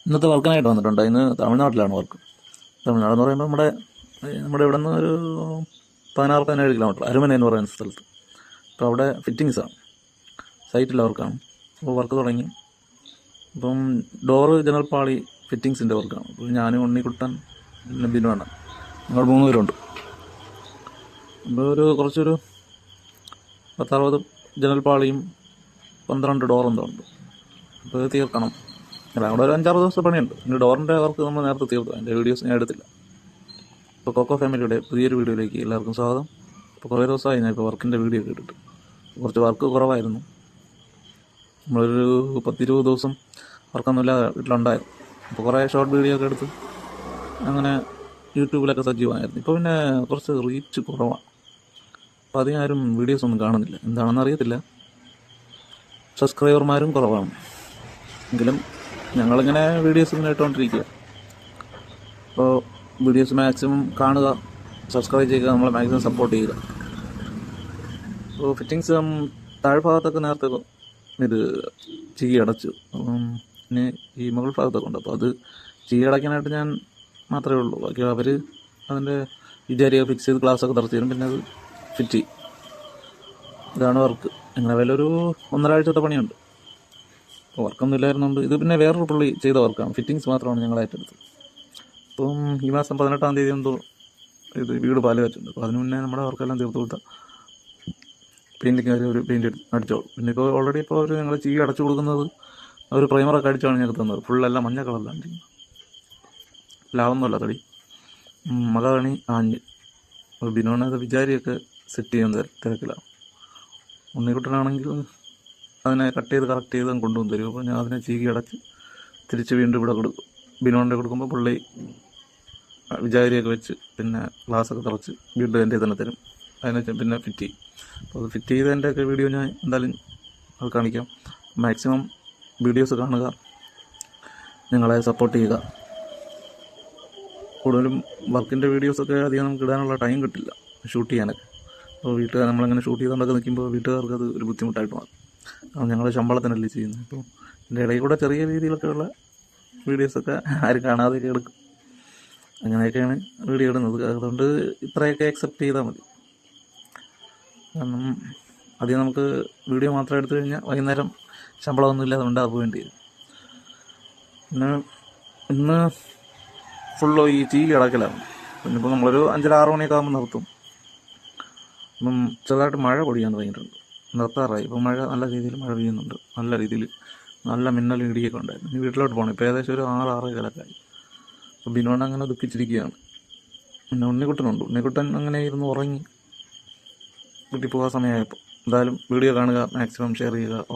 ഇന്നത്തെ വർക്കിനായിട്ട് വന്നിട്ടുണ്ട്. ഇന്ന് തമിഴ്നാട്ടിലാണ് വർക്ക്. തമിഴ്നാടെന്ന് പറയുമ്പോൾ നമ്മുടെ ഇവിടെ നിന്ന് ഒരു 16-17 കിലോമീറ്റർ, അരമന എന്ന് പറയുന്ന സ്ഥലത്ത്. അപ്പോൾ അവിടെ ഫിറ്റിങ്സാണ്, സൈറ്റിലെ വർക്കാണ്. അപ്പോൾ വർക്ക് തുടങ്ങി. അപ്പം ഡോറ്, ജനൽ പാളി, ഫിറ്റിങ്സിൻ്റെ വർക്കാണ്. അപ്പോൾ ഞാനും ഉണ്ണിക്കുട്ടൻ പിന്നെ ബിനുവാണ്, ഞങ്ങൾ 3 പേരുണ്ട്. അപ്പോൾ കുറച്ചൊരു 10-60 ജനൽ പാളിയും 12 ഡോറും എന്തോ ഉണ്ട്. അപ്പോൾ ഇത് തീർക്കണം. അല്ല, അവിടെ ഒരു 5-6 ദിവസത്തെ പണിയുണ്ട്. പിന്നെ ഡോറിൻ്റെ വർക്ക് നമ്മൾ നേരത്തെ തീർത്തു. അതിൻ്റെ വീഡിയോസ് ഞാൻ എടുത്തില്ല. ഇപ്പോൾ കൊക്കോ ഫാമിലിയുടെ പുതിയൊരു വീഡിയോയിലേക്ക് എല്ലാവർക്കും സ്വാഗതം. ഇപ്പോൾ കുറേ ദിവസമായി ഞാൻ ഇപ്പോൾ വർക്കിൻ്റെ വീഡിയോ ഒക്കെ ഇട്ടിട്ട്. കുറച്ച് വർക്ക് കുറവായിരുന്നു. നമ്മളൊരു 10-20 ദിവസം വർക്കൊന്നുമില്ലാതെ വീട്ടിലുണ്ടായിരുന്നു. അപ്പോൾ കുറേ ഷോർട്ട് വീഡിയോ ഒക്കെ എടുത്ത് അങ്ങനെ യൂട്യൂബിലൊക്കെ സജീവമായിരുന്നു. ഇപ്പോൾ പിന്നെ കുറച്ച് റീച്ച് കുറവാണ്. അപ്പോൾ അധികം ആരും വീഡിയോസൊന്നും കാണുന്നില്ല. എന്താണെന്ന് അറിയത്തില്ല. സബ്സ്ക്രൈബർമാരും കുറവാണ്. എങ്കിലും ഞങ്ങളിങ്ങനെ വീഡിയോസ് ഇങ്ങനെ ഇട്ടുകൊണ്ടിരിക്കുക. അപ്പോൾ വീഡിയോസ് മാക്സിമം കാണുക, സബ്സ്ക്രൈബ് ചെയ്യുക, നമ്മളെ മാക്സിമം സപ്പോർട്ട് ചെയ്യുക. അപ്പോൾ ഫിറ്റിങ്സ് താഴ്ഭാഗത്തൊക്കെ നേരത്തെ ഇത് ചീയടച്ചു. പിന്നെ ഈ മുകൾ ഭാഗത്തൊക്കെ ഉണ്ട്. അപ്പോൾ അത് ചീയടയ്ക്കാനായിട്ട് ഞാൻ മാത്രമേ ഉള്ളൂ. ബാക്കി അവർ അതിൻ്റെ വിചാരിയൊക്കെ ഫിക്സ് ചെയ്ത് ഗ്ലാസ്സൊക്കെ തറച്ച് തരും. പിന്നെ അത് ഫിറ്റ് ചെയ്യും. ഇതാണ് വർക്ക്. അങ്ങനെ വില ഒരു 1.5 ആഴ്ചത്തെ പണിയുണ്ട്. അപ്പോൾ വർക്കൊന്നും ഇല്ലായിരുന്നുണ്ട്. ഇത് പിന്നെ വേറൊരു പുള്ളി ചെയ്ത വർക്കാണ്. ഫിറ്റിങ്സ് മാത്രമാണ് ഞങ്ങൾ ഏറ്റെടുത്തത്. അപ്പം ഈ മാസം 18-ാം തീയതി എന്തോ ഇത് വീട് പാല് വെച്ചിട്ടുണ്ട്. അപ്പോൾ അതിന് മുന്നേ നമ്മുടെ വർക്കെല്ലാം തീർത്ത് കൊടുത്താൽ പെയിൻറ്റിങ് ഒരു പെയിൻറ്റ് അടിച്ചോളും. പിന്നെ ഇപ്പോൾ ഓൾറെഡി ഇപ്പോൾ അവർ ഞങ്ങൾ ചീ അടച്ചു കൊടുക്കുന്നത് അവർ പ്രൈമറൊക്കെ അടിച്ചാണ് ഞങ്ങൾക്ക് തന്നത്. ഫുള്ളെല്ലാം മഞ്ഞ കളറിലാണ് ചെയ്യുന്നത്. ലാവൊന്നുമല്ല തടി, മകാണി ആഞ്ഞ്. അപ്പോൾ ബിനോണത് വിചാരിയൊക്കെ സെറ്റ് ചെയ്യുന്ന തിരക്കിലാണ്. ഉണ്ണിക്കുട്ടനാണെങ്കിൽ അതിനെ കറക്റ്റ് ചെയ്ത് കൊണ്ടുവന്ന് തരും. അപ്പോൾ ഞാൻ അതിനെ ചീകി അടച്ച് തിരിച്ച് വീണ്ടും ഇവിടെ കൊടുക്കും. ബിനോണിൻ്റെ കൊടുക്കുമ്പോൾ പുള്ളി വിചാരിയൊക്കെ വെച്ച് പിന്നെ ഗ്ലാസ്സൊക്കെ തുറച്ച് വീണ്ടും എൻ്റെ തന്നെ തരും. അതിനെ പിന്നെ ഫിറ്റ് ചെയ്യും. അപ്പോൾ അത് ഫിറ്റ് ചെയ്തതിൻ്റെയൊക്കെ വീഡിയോ ഞാൻ എന്തായാലും അത് കാണിക്കാം. മാക്സിമം വീഡിയോസ് കാണുക, നിങ്ങളെ സപ്പോർട്ട് ചെയ്യുക. കൂടുതലും വർക്കിൻ്റെ വീഡിയോസൊക്കെ അധികം നമുക്ക് ഇടാനുള്ള ടൈം കിട്ടില്ല, ഷൂട്ട് ചെയ്യാനൊക്കെ. അപ്പോൾ നമ്മളങ്ങനെ ഷൂട്ട് ചെയ്തുകൊണ്ടൊക്കെ നിൽക്കുമ്പോൾ വീട്ടുകാർക്ക് അത് ഒരു ബുദ്ധിമുട്ടായിട്ട് മാറും. കാരണം ഞങ്ങൾ ശമ്പളത്തിനല്ലേ ചെയ്യുന്നത്. അപ്പോൾ ഇതിൻ്റെ ഇടയിൽ കൂടെ ചെറിയ രീതിയിലൊക്കെയുള്ള വീഡിയോസൊക്കെ ആരും കാണാതെയൊക്കെ എടുക്കും. അങ്ങനെയൊക്കെയാണ് വീഡിയോ ഇടുന്നത്. അതുകൊണ്ട് ഇത്രയൊക്കെ അക്സെപ്റ്റ് ചെയ്താൽ മതി. കാരണം ആദ്യം നമുക്ക് വീഡിയോ മാത്രം എടുത്തു കഴിഞ്ഞാൽ വൈകുന്നേരം ശമ്പളമൊന്നും ഇല്ലാതെ ഉണ്ടാവുകയും വരും. പിന്നെ ഇന്ന് ഫുള്ള് ഈ ചീകി അടക്കലാണ്. പിന്നെ ഇപ്പോൾ നമ്മളൊരു 5-6 മണിയൊക്കെ ആകുമ്പോൾ നിർത്തും. ഇപ്പം ചെറുതായിട്ട് മഴ പൊടിയാൻ തുടങ്ങിയിട്ടുണ്ട്. നിർത്താറായി. ഇപ്പോൾ നല്ല രീതിയിൽ മഴ പെയ്യുന്നുണ്ട്. നല്ല രീതിയിൽ നല്ല മിന്നലും ഇടിയൊക്കെ ഉണ്ടായിരുന്നു. ഇനി വീട്ടിലോട്ട് പോകണം. ഇപ്പോൾ ഏകദേശം ഒരു 6-6:15 ആയി. അപ്പോൾ ബിനോൺ അങ്ങനെ ദുഃഖിച്ചിരിക്കുകയാണ്. പിന്നെ ഉണ്ണിക്കുട്ടൻ അങ്ങനെ ഇരുന്ന് ഉറങ്ങി. വീട്ടിൽ പോകാൻ സമയമായപ്പോൾ. എന്തായാലും വീഡിയോ കാണുക, മാക്സിമം ഷെയർ ചെയ്യുക. ഓക്കെ.